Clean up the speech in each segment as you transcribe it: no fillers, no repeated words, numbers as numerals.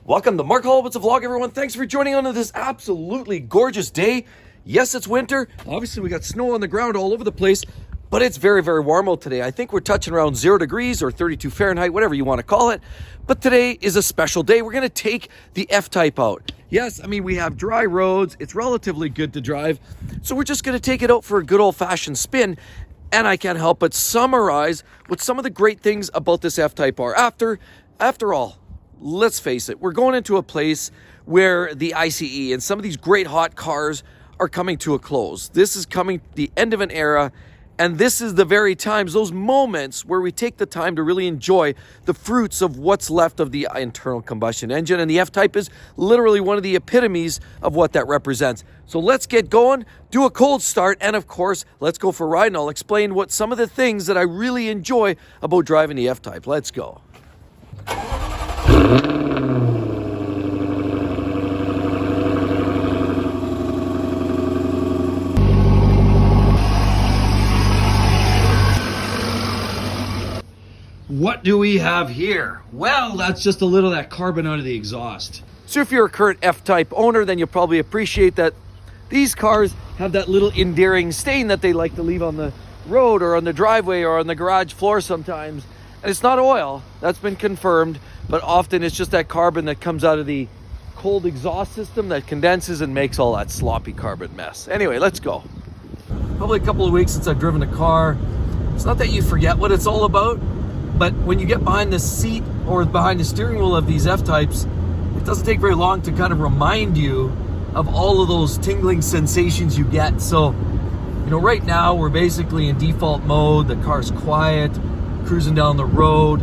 Welcome to Mark Holowitz Vlog, everyone. Thanks for joining on this absolutely gorgeous day. Yes, it's winter. Obviously, we got snow on the ground all over the place, but it's very, very warm out today. I think we're touching around 0 degrees or 32 Fahrenheit, whatever you want to call it. But today is a special day. We're going to take the F-Type out. Yes, I mean, we have dry roads. It's relatively good to drive. So we're just going to take it out for a good old-fashioned spin. And I can't help but summarize what some of the great things about this F-Type are. After all, let's face it, we're going into a place where the ICE and some of these great hot cars are coming to a close. This is coming the end of an era, and this is the very times, those moments where we take the time to really enjoy the fruits of what's left of the internal combustion engine, and the F-Type is literally one of the epitomes of what that represents. So let's get going, do a cold start, and of course, let's go for a ride, and I'll explain what some of the things that I really enjoy about driving the F-Type. Let's go. What do we have here? Well, that's just a little of that carbon out of the exhaust. So if you're a current F-Type owner, then you'll probably appreciate that these cars have that little endearing stain that they like to leave on the road or on the driveway or on the garage floor sometimes. And it's not oil, that's been confirmed, but often it's just that carbon that comes out of the cold exhaust system that condenses and makes all that sloppy carbon mess. Anyway, let's go. Probably a couple of weeks since I've driven a car. It's not that you forget what it's all about, but when you get behind the seat or behind the steering wheel of these F-Types, it doesn't take very long to kind of remind you of all of those tingling sensations you get. So, you know, right now we're basically in default mode. The car's quiet, cruising down the road.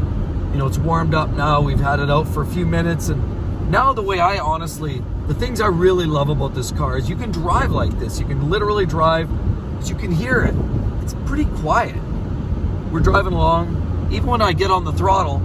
You know, it's warmed up now. We've had it out for a few minutes. And now the things I really love about this car is you can drive like this. You can literally drive, but you can hear it. It's pretty quiet. We're driving along. Even when I get on the throttle,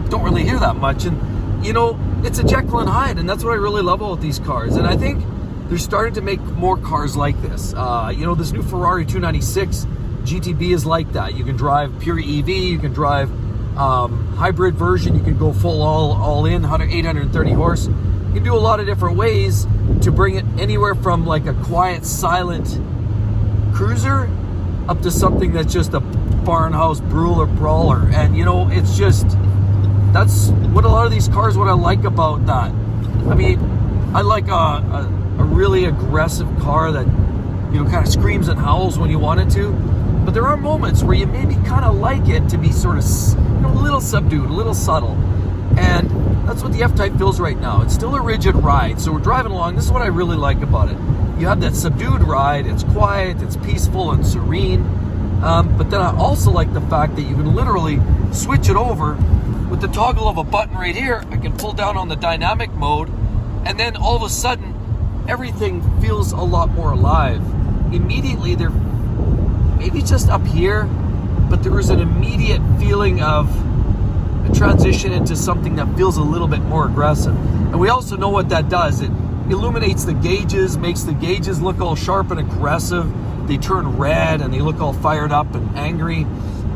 don't really hear that much. And, you know, it's a Jekyll and Hyde, and that's what I really love about these cars. And I think they're starting to make more cars like this. You know, this new Ferrari 296 GTB is like that. You can drive pure EV, you can drive hybrid version, you can go full all in, 830 horse. You can do a lot of different ways to bring it anywhere from like a quiet, silent cruiser up to something that's just a farmhouse brawler. And you know, it's just, that's what a lot of these cars, what I like about that. I mean, I like a really aggressive car that, you know, kind of screams and howls when you want it to. But there are moments where you maybe kind of like it to be sort of, you know, a little subdued, a little subtle. And that's what the F-Type feels right now. It's still a rigid ride. So we're driving along. This is what I really like about it. You have that subdued ride. It's quiet, it's peaceful and serene. But then I also like the fact that you can literally switch it over with the toggle of a button right here. I can pull down on the dynamic mode, and then all of a sudden, everything feels a lot more alive. Immediately, they're maybe just up here, but there is an immediate feeling of a transition into something that feels a little bit more aggressive. And we also know what that does. It illuminates the gauges, makes the gauges look all sharp and aggressive. They turn red and they look all fired up and angry.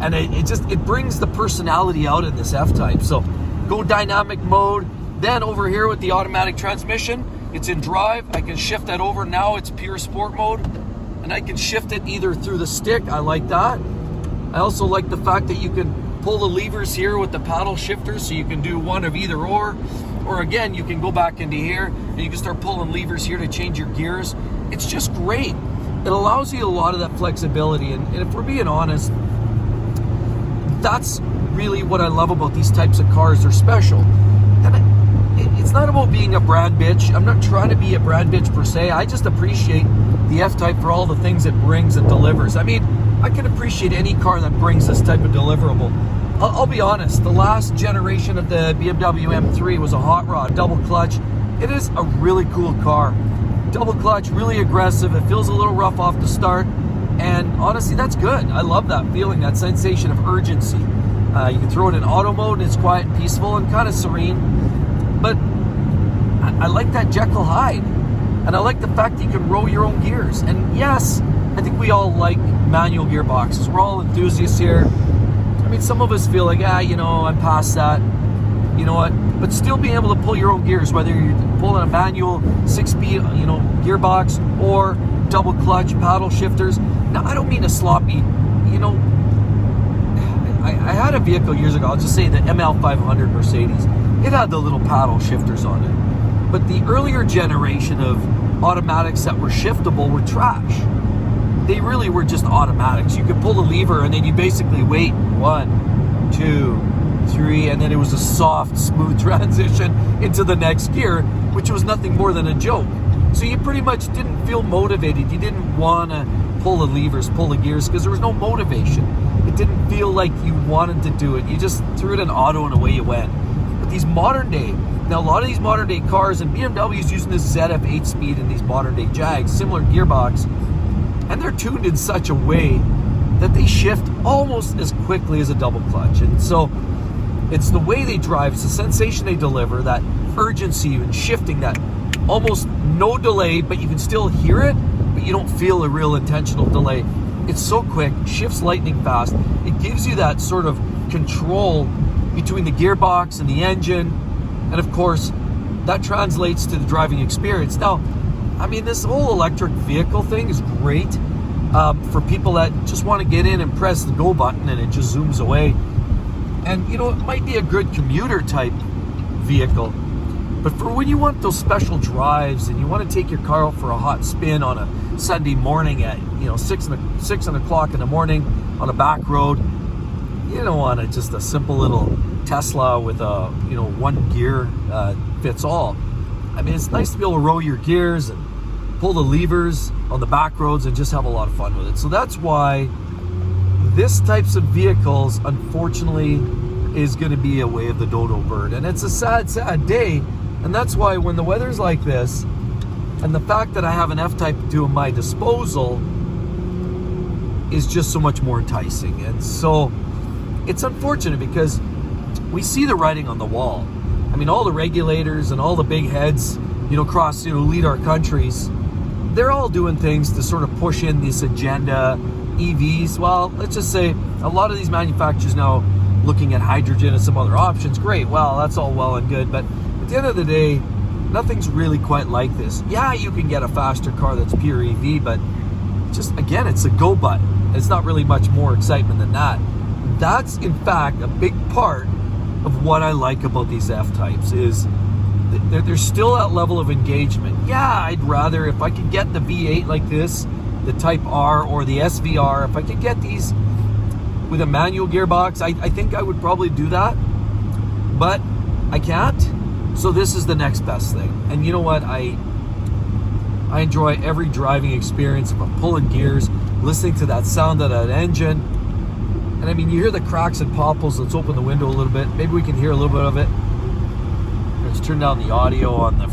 And it brings the personality out in this F-Type. So go dynamic mode. Then over here with the automatic transmission, it's in drive. I can shift that over. Now it's pure sport mode. And I can shift it either through the stick. I like that. I also like the fact that you can pull the levers here with the paddle shifters, so you can do one of either or. Or again, you can go back into here and you can start pulling levers here to change your gears. It's just great. It allows you a lot of that flexibility. And if we're being honest, that's really what I love about these types of cars. They're special. And it's not about being a brand bitch. I'm not trying to be a brand bitch per se. I just appreciate the F-Type for all the things it brings and delivers. I mean, I can appreciate any car that brings this type of deliverable. I'll be honest, the last generation of the BMW M3 was a hot rod, double clutch. It is a really cool car. Double clutch, really aggressive. It feels a little rough off the start. And honestly, that's good. I love that feeling, that sensation of urgency. You can throw it in auto mode and it's quiet and peaceful and kind of serene. But I like that Jekyll Hyde. And I like the fact that you can roll your own gears. And yes, I think we all like manual gearboxes. We're all enthusiasts here. I mean, some of us feel like, you know, I'm past that. you know what? But still being able to pull your own gears, whether you're pulling a manual 6-speed, you know, gearbox or double clutch paddle shifters. Now, I don't mean a sloppy, you know, I had a vehicle years ago, I'll just say the ML500 Mercedes. It had the little paddle shifters on it. But the earlier generation of automatics that were shiftable were trash. They really were just automatics. You could pull the lever and then you basically wait 1, 2, 3, and then it was a soft, smooth transition into the next gear, which was nothing more than a joke. So you pretty much didn't feel motivated. You didn't want to pull the levers, pull the gears, because there was no motivation. It didn't feel like you wanted to do it. You just threw it in auto and away you went. But these modern day, now a lot of these modern day cars, and BMW's using this ZF 8-speed in these modern day Jags, similar gearbox, and they're tuned in such a way that they shift almost as quickly as a double clutch. And so it's the way they drive, it's the sensation they deliver, that urgency and shifting, that almost no delay, but you can still hear it, but you don't feel a real intentional delay. It's so quick, shifts lightning fast. It gives you that sort of control between the gearbox and the engine. And of course, that translates to the driving experience. Now, I mean, this whole electric vehicle thing is great for people that just want to get in and press the go button and it just zooms away. And, you know, it might be a good commuter type vehicle. But for when you want those special drives and you want to take your car out for a hot spin on a Sunday morning at, you know, 6 o'clock in the morning on a back road, you don't want just a simple little Tesla with a, you know, one gear fits all. I mean, it's nice to be able to roll your gears and pull the levers on the back roads and just have a lot of fun with it. So that's why this types of vehicles, unfortunately, is going to be a way of the dodo bird. And it's a sad, sad day. And that's why when the weather's like this, and the fact that I have an F-Type 2 at my disposal is just so much more enticing. And so it's unfortunate because we see the writing on the wall. I mean, all the regulators and all the big heads, you know, across, you know, lead our countries, they're all doing things to sort of push in this agenda, EVs. Well, let's just say a lot of these manufacturers now looking at hydrogen and some other options. Great, well, that's all well and good, but at the end of the day, nothing's really quite like this. Yeah, you can get a faster car that's pure EV, but just, again, it's a go button. It's not really much more excitement than that. That's, in fact, a big part of what I like about these F-Types is there's still that level of engagement. Yeah, I'd rather, if I could get the V8 like this, the Type R or the SVR, if I could get these with a manual gearbox, I think I would probably do that, but I can't. So this is the next best thing. And you know what? I enjoy every driving experience if I'm pulling gears, listening to that sound of that engine. And I mean, you hear the cracks and popples. Let's open the window a little bit. Maybe we can hear a little bit of it. Let's turn down the audio on the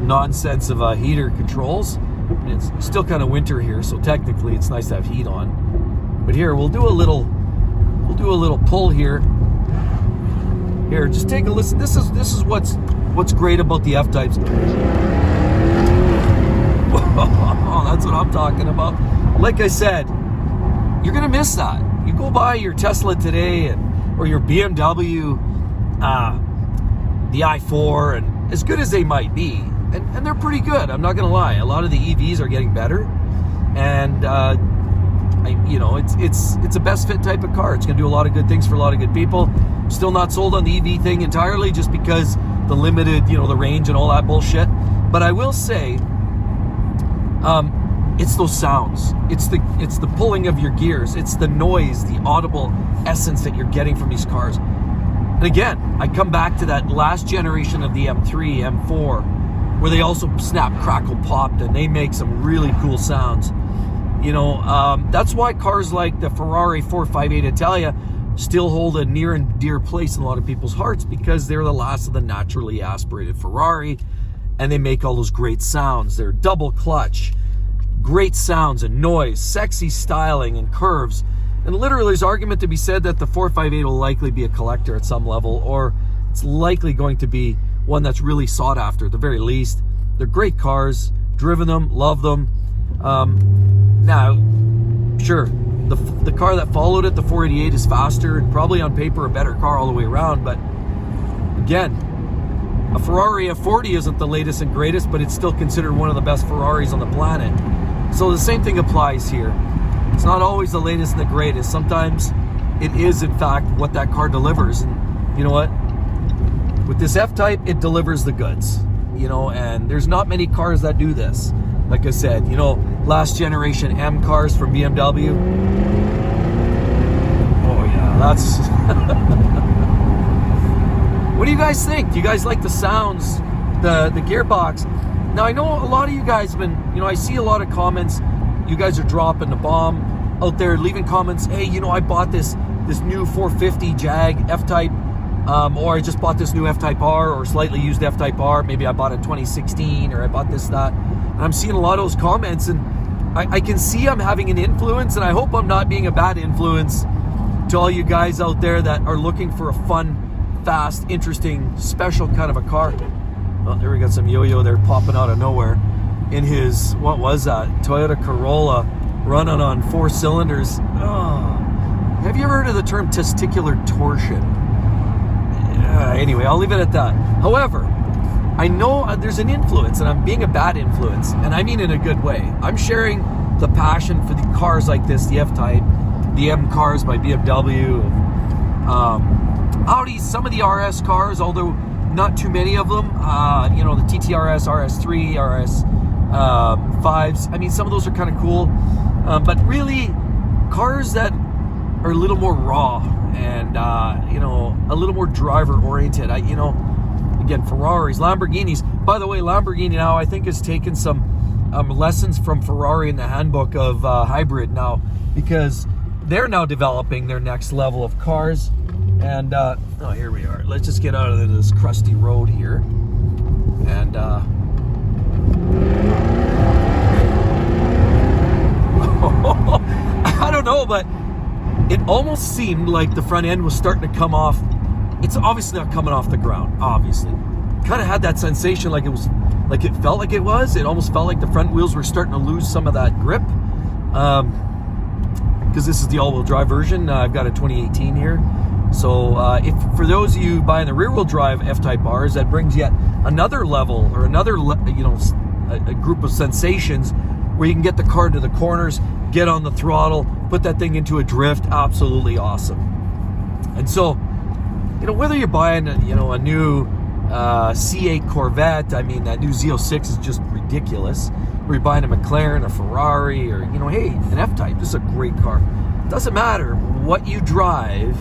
nonsense of heater controls. And it's still kind of winter here, so technically it's nice to have heat on. But here, we'll do a little pull here. Here, just take a listen. This is what's great about the F-Types. Oh, that's what I'm talking about. Like I said, you're gonna miss that. You go buy your Tesla today, or your BMW, the i4, and as good as they might be, and they're pretty good. I'm not gonna lie. A lot of the EVs are getting better, and you know, it's a best fit type of car. It's gonna do a lot of good things for a lot of good people. Still not sold on the EV thing entirely, just because the limited, you know, the range and all that bullshit. But I will say, it's those sounds. It's the pulling of your gears. It's the noise, the audible essence that you're getting from these cars. And again, I come back to that last generation of the M3, M4, where they also snap, crackle, popped, and they make some really cool sounds. You know, that's why cars like the Ferrari 458 Italia still hold a near and dear place in a lot of people's hearts, because they're the last of the naturally aspirated Ferrari, and they make all those great sounds. They're double clutch, great sounds and noise, sexy styling and curves. And literally there's argument to be said that the 458 will likely be a collector at some level, or it's likely going to be one that's really sought after at the very least. They're great cars, driven them, love them. Now, sure, The car that followed it, the 488, is faster and probably on paper a better car all the way around. But again, a Ferrari F40 isn't the latest and greatest, but it's still considered one of the best Ferraris on the planet. So the same thing applies here. It's not always the latest and the greatest. Sometimes it is, in fact, what that car delivers. And you know what? With this F-Type, it delivers the goods. You know, and there's not many cars that do this. Like I said, you know, last generation M cars from BMW. Oh yeah, that's... What do you guys think? Do you guys like the sounds, the gearbox? Now, I know a lot of you guys have been, you know, I see a lot of comments. You guys are dropping the bomb out there, leaving comments. Hey, you know, I bought this new 450 Jag F-Type, or I just bought this new F-Type R, or slightly used F-Type R. Maybe I bought it in 2016, or I bought this, that. And I'm seeing a lot of those comments, and I can see I'm having an influence, and I hope I'm not being a bad influence to all you guys out there that are looking for a fun, fast, interesting, special kind of a car. Oh, there we got some yo-yo there popping out of nowhere in his, what was that? Toyota Corolla running on 4 cylinders. Oh. Have you ever heard of the term testicular torsion? Anyway, I'll leave it at that. However, I know there's an influence, and I'm being a bad influence, and I mean in a good way. I'm sharing the passion for the cars like this, the F-Type, the M cars by BMW, Audi, some of the RS cars, although not too many of them. You know, the TTRS, RS3, RS 5s. I mean, some of those are kind of cool, but really, cars that are a little more raw and you know, a little more driver oriented. You know, again, Ferraris, Lamborghinis. By the way, Lamborghini now I think has taken some lessons from Ferrari in the handbook of hybrid now, because they're now developing their next level of cars. And oh, here we are. Let's just get out of this crusty road here. And I don't know, but it almost seemed like the front end was starting to come off. It's obviously not coming off the ground, obviously. Kind of had that sensation like it was, like it felt like it was. It almost felt like the front wheels were starting to lose some of that grip. Because this is the all-wheel drive version. I've got a 2018 here. So if for those of you buying the rear-wheel drive F-Type Rs, that brings yet another level, or another, you know, a group of sensations where you can get the car to the corners, get on the throttle, put that thing into a drift. Absolutely awesome. And so, you know, whether you're buying a, you know, a new C8 Corvette, I mean, that new Z06 is just ridiculous. Or you're buying a McLaren, a Ferrari, or, you know, hey, an F-Type, this is a great car. It doesn't matter what you drive.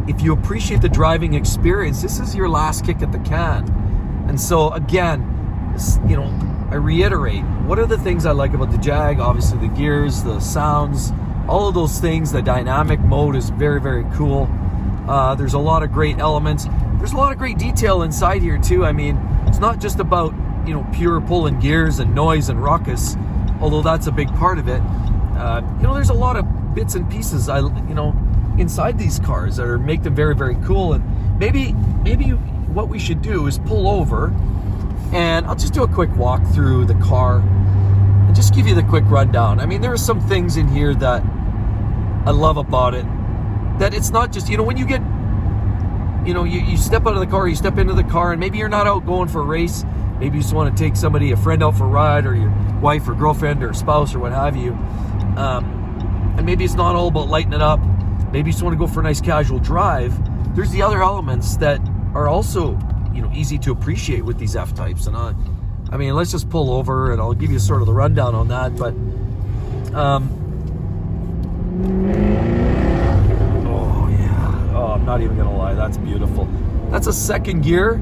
If you appreciate the driving experience, this is your last kick at the can. And so, again, you know, I reiterate, what are the things I like about the Jag? Obviously the gears, the sounds, all of those things. The dynamic mode is very, very cool. There's a lot of great elements. There's a lot of great detail inside here too. I mean, it's not just about, you know, pure pulling gears and noise and ruckus, although that's a big part of it. You know, there's a lot of bits and pieces, you know, inside these cars that make them very, very cool. And maybe what we should do is pull over, and I'll just do a quick walk through the car and just give you the quick rundown. I mean, there are some things in here that I love about it, that it's not just, you know, when you get, you know, you step out of the car, you step into the car, and maybe you're not out going for a race. Maybe you just want to take a friend out for a ride, or your wife or girlfriend or spouse or what have you. And maybe it's not all about lighting it up. Maybe you just want to go for a nice casual drive. There's the other elements that are also, you know, easy to appreciate with these F-Types. And I mean, let's just pull over and I'll give you sort of the rundown on that. But oh yeah, oh, I'm not even gonna lie, that's beautiful. That's a second gear.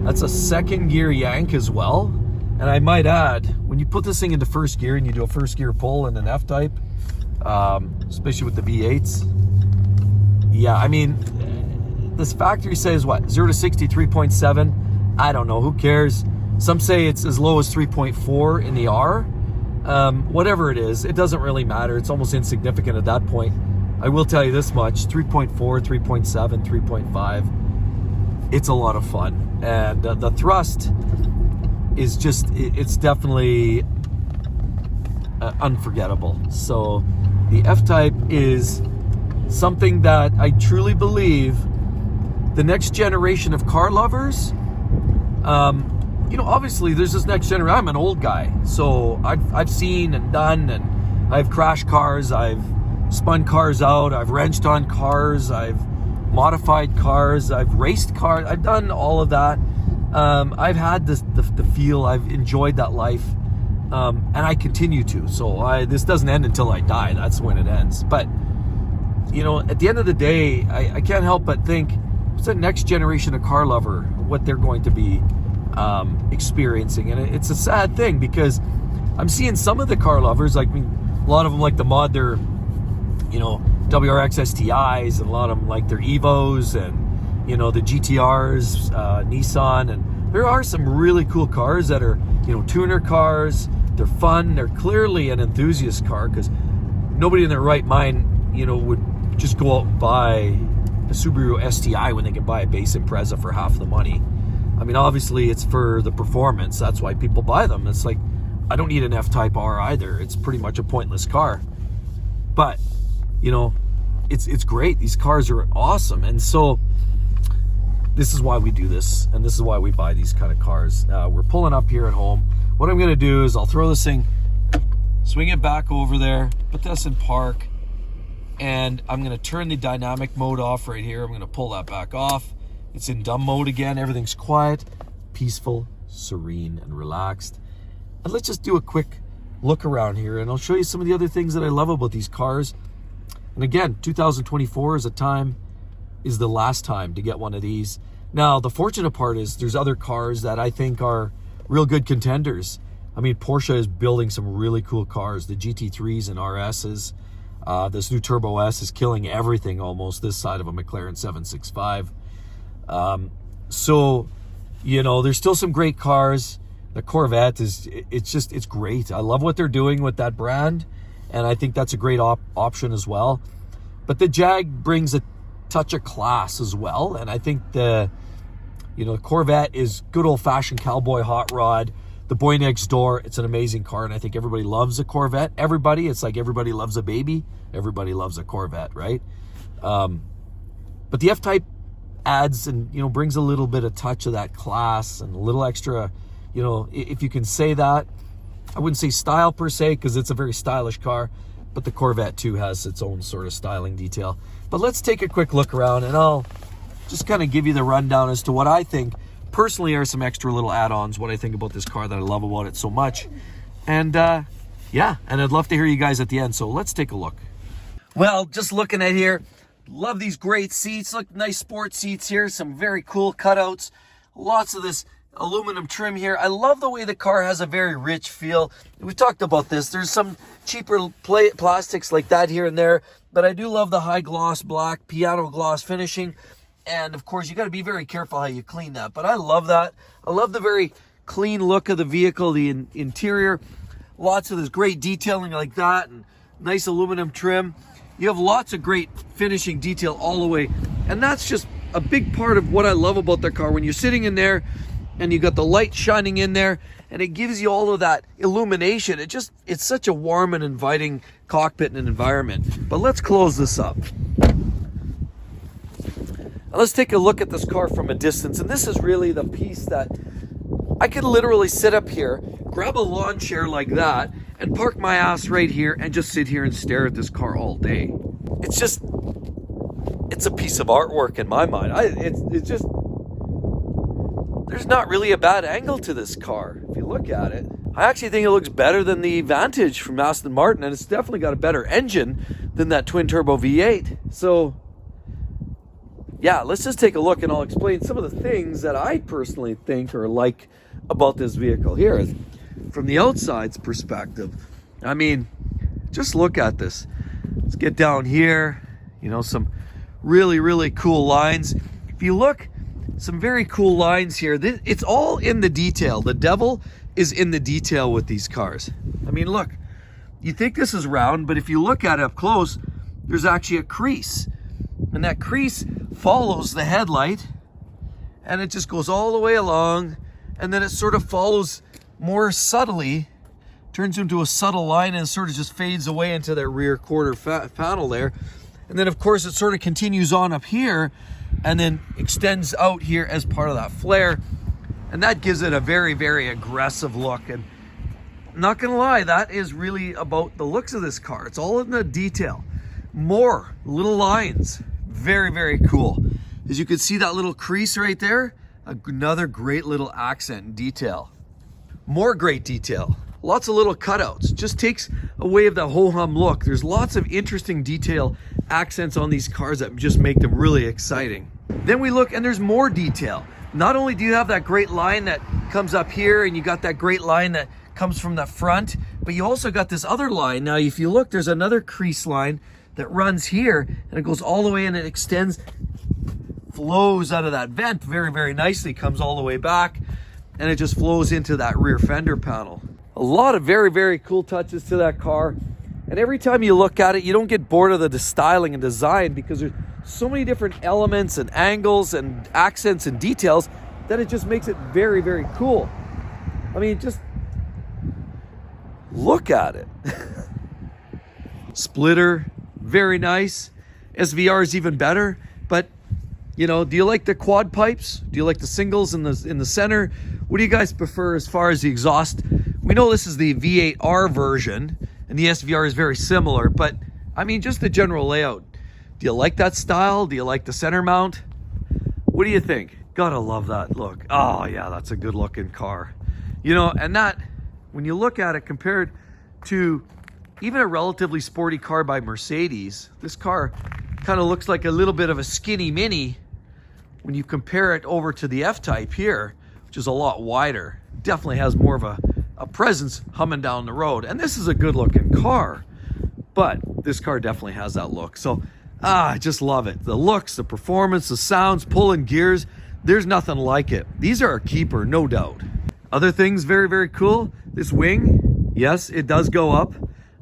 That's a second gear yank as well. And I might add, when you put this thing into first gear and you do a first gear pull in an F-Type, especially with the V8s, yeah, I mean, this factory says what, 0 to 60, 3.7. I don't know, who cares? Some say it's as low as 3.4 in the R. Whatever it is, it doesn't really matter. It's almost insignificant at that point. I will tell you this much, 3.4, 3.7, 3.5, it's a lot of fun. And the thrust is just, it's definitely unforgettable. So The F-Type is something that I truly believe the next generation of car lovers, obviously there's this next generation. I'm an old guy, so I've seen and done, and I've crashed cars, I've spun cars out, I've wrenched on cars, I've modified cars, I've raced cars, I've done all of that. I've had the feel, I've enjoyed that life, and I continue to. So this doesn't end until I die. That's when it ends. But at the end of the day, I can't help but think, what's the next generation of car lover, what they're going to be experiencing. And it's a sad thing, because I'm seeing some of the car lovers, a lot of them like to mod their WRX STIs, and a lot of them like their Evos, and the GTRs, Nissan, and there are some really cool cars that are tuner cars. They're fun. They're clearly an enthusiast car, because nobody in their right mind would just go out and buy a Subaru STI when they can buy a base Impreza for half the money. I mean, obviously it's for the performance. That's why people buy them. It's like, I don't need an F-Type R either. It's pretty much a pointless car. But, it's great. These cars are awesome. And so this is why we do this, and this is why we buy these kind of cars. We're pulling up here at home. What I'm going to do is I'll throw this thing, swing it back over there, put this in park, and I'm going to turn the dynamic mode off right here. I'm going to pull that back off. It's in dumb mode again. Everything's quiet, peaceful, serene, and relaxed. And let's just do a quick look around here, and I'll show you some of the other things that I love about these cars. And again, 2024 is the last time to get one of these. Now, the fortunate part is there's other cars that I think are real good contenders. I mean, Porsche is building some really cool cars, the GT3s and RSs. This new Turbo S is killing everything almost this side of a McLaren 765. So, there's still some great cars. The Corvette it's great. I love what they're doing with that brand, and I think that's a great option as well. But the Jag brings a touch of class as well, and I think the Corvette is good old-fashioned cowboy hot rod. The boy next door, it's an amazing car, and I think everybody loves a Corvette. It's like everybody loves a baby. Everybody loves a Corvette, right? But the F-Type adds and brings a little bit of touch of that class and a little extra, if you can say that. I wouldn't say style per se, because it's a very stylish car, but the Corvette too has its own sort of styling detail. But let's take a quick look around, and I'll just kind of give you the rundown as to what I think personally are some extra little add-ons, what I think about this car that I love about it so much. And and I'd love to hear you guys at the end, so let's take a look. Well, just looking at here, love these great seats. Look, nice sport seats here, some very cool cutouts, lots of this aluminum trim here. I love the way the car has a very rich feel. We talked about this. There's some cheaper plastics like that here and there, but I do love the high gloss black piano gloss finishing. And of course, you got to be very careful how you clean that. But I love that. I love the very clean look of the vehicle, the interior. Lots of this great detailing like that, and nice aluminum trim. You have lots of great finishing detail all the way. And that's just a big part of what I love about the car. When you're sitting in there and you got the light shining in there, and it gives you all of that illumination. It's such a warm and inviting cockpit and environment. But let's close this up. Let's take a look at this car from a distance. And this is really the piece that I could literally sit up here, grab a lawn chair like that, and park my ass right here and just sit here and stare at this car all day. It's a piece of artwork in my mind. There's not really a bad angle to this car if you look at it. I actually think it looks better than the Vantage from Aston Martin, and it's definitely got a better engine than that twin turbo V8. So yeah, let's just take a look, and I'll explain some of the things that I personally think or like about this vehicle here. From the outside's perspective, I mean, just look at this. Let's get down here, some really, really cool lines. If you look, some very cool lines here. It's all in the detail. The devil is in the detail with these cars. I mean, look, you think this is round, but if you look at it up close, there's actually a crease. And that crease follows the headlight, and it just goes all the way along, and then it sort of follows more subtly turns into a subtle line and sort of just fades away into that rear quarter panel there. And then of course it sort of continues on up here and then extends out here as part of that flare. And that gives it a very, very aggressive look. And not gonna lie, that is really about the looks of this car. It's all in the detail. More little lines, very, very cool. As you can see that little crease right there, another great little accent and detail. More great detail, lots of little cutouts. Just takes away of the ho-hum look. There's lots of interesting detail accents on these cars that just make them really exciting. Then we look and there's more detail. Not only do you have that great line that comes up here and you got that great line that comes from the front, but you also got this other line. Now, if you look, there's another crease line that runs here and it goes all the way and it extends, flows out of that vent very, very nicely, comes all the way back, and it just flows into that rear fender panel. A lot of very, very cool touches to that car. And every time you look at it, you don't get bored of the styling and design because there's so many different elements and angles and accents and details that it just makes it very, very cool. I mean, just look at it. Splitter, very nice. SVR is even better, but you know, do you like the quad pipes? Do you like the singles in the center? What do you guys prefer as far as the exhaust? We know this is the V8R version, and the SVR is very similar, but I mean, just the general layout. Do you like that style? Do you like the center mount? What do you think? Gotta love that look. Oh yeah, that's a good looking car. You know, and that, when you look at it compared to even a relatively sporty car by Mercedes, this car kind of looks like a little bit of a skinny mini when you compare it over to the F-Type here, which is a lot wider. Definitely has more of a presence humming down the road. And this is a good looking car, but this car definitely has that look. So I just love it. The looks, the performance, the sounds, pulling gears, there's nothing like it. These are a keeper, no doubt. Other things very, very cool. This wing, yes, it does go up.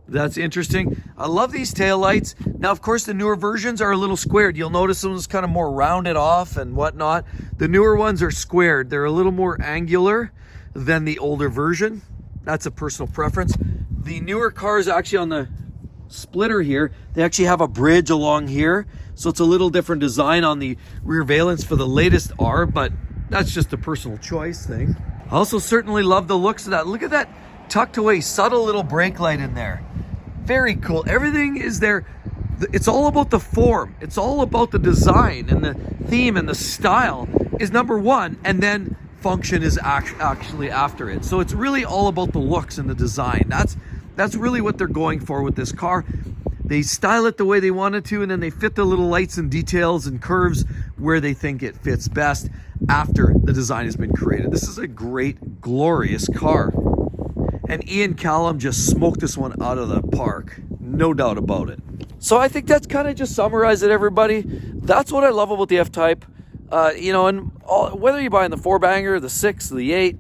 That's interesting. I love these taillights. Now, of course, the newer versions are a little squared. You'll notice them is kind of more rounded off and whatnot. The newer ones are squared. They're a little more angular than the older version. That's a personal preference. The newer cars actually on the splitter here, they actually have a bridge along here. So it's a little different design on the rear valence for the latest R, but that's just a personal choice thing. I also certainly love the looks of that. Look at that tucked away, subtle little brake light in there. Very cool. Everything is there. It's all about the form. It's all about the design, and the theme and the style is number one, and then function is actually after it. So it's really all about the looks and the design. That's really what they're going for with this car. They style it the way they wanted to, and then they fit the little lights and details and curves where they think it fits best after the design has been created. This is a great, glorious car. And Ian Callum just smoked this one out of the park. No doubt about it. So I think that's kind of just summarized it, everybody. That's what I love about the F-Type. You know, and whether you're buying the 4-banger, the 6, the 8,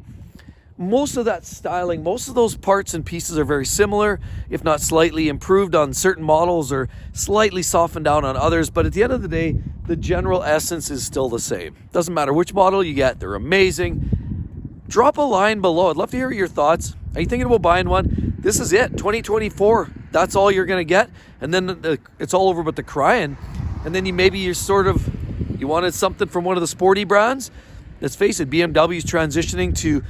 most of that styling, most of those parts and pieces are very similar, if not slightly improved on certain models or slightly softened down on others. But at the end of the day, the general essence is still the same. Doesn't matter which model you get, they're amazing. Drop a line below. I'd love to hear your thoughts. Are you thinking about buying one? This is it, 2024. That's all you're gonna get. And then it's all over but the crying. And then you wanted something from one of the sporty brands. Let's face it, BMW's transitioning to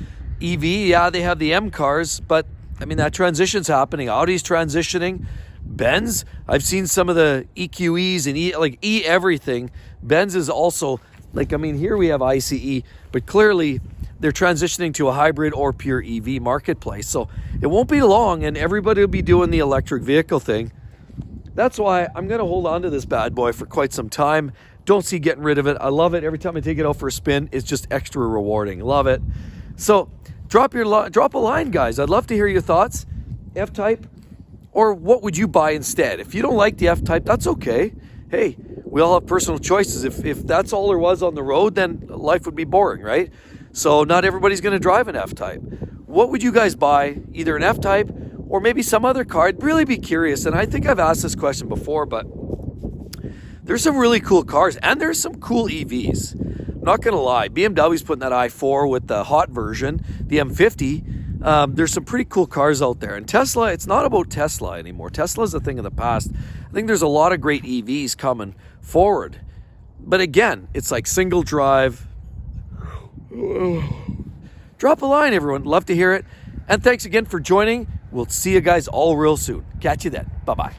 EV. Yeah, they have the M cars, but I mean, that transition's happening. Audi's transitioning. Benz, I've seen some of the EQEs and E everything. Benz is also, like, I mean, here we have ICE, but clearly they're transitioning to a hybrid or pure EV marketplace. So it won't be long and everybody will be doing the electric vehicle thing. That's why I'm going to hold on to this bad boy for quite some time. Don't see getting rid of it. I love it. Every time I take it out for a spin, it's just extra rewarding. Love it. So drop a line, guys. I'd love to hear your thoughts. F-Type, or what would you buy instead? If you don't like the F-Type, that's okay. Hey, we all have personal choices. If that's all there was on the road, then life would be boring, right? So not everybody's going to drive an F-Type. What would you guys buy? Either an F-Type or maybe some other car? I'd really be curious. And I think I've asked this question before, but there's some really cool cars and there's some cool EVs. I'm not going to lie. BMW's putting that i4 with the hot version, the M50. There's some pretty cool cars out there. And Tesla, it's not about Tesla anymore. Tesla's a thing of the past. I think there's a lot of great EVs coming forward. But again, it's like single drive. Drop a line, everyone. Love to hear it. And thanks again for joining. We'll see you guys all real soon. Catch you then. Bye-bye.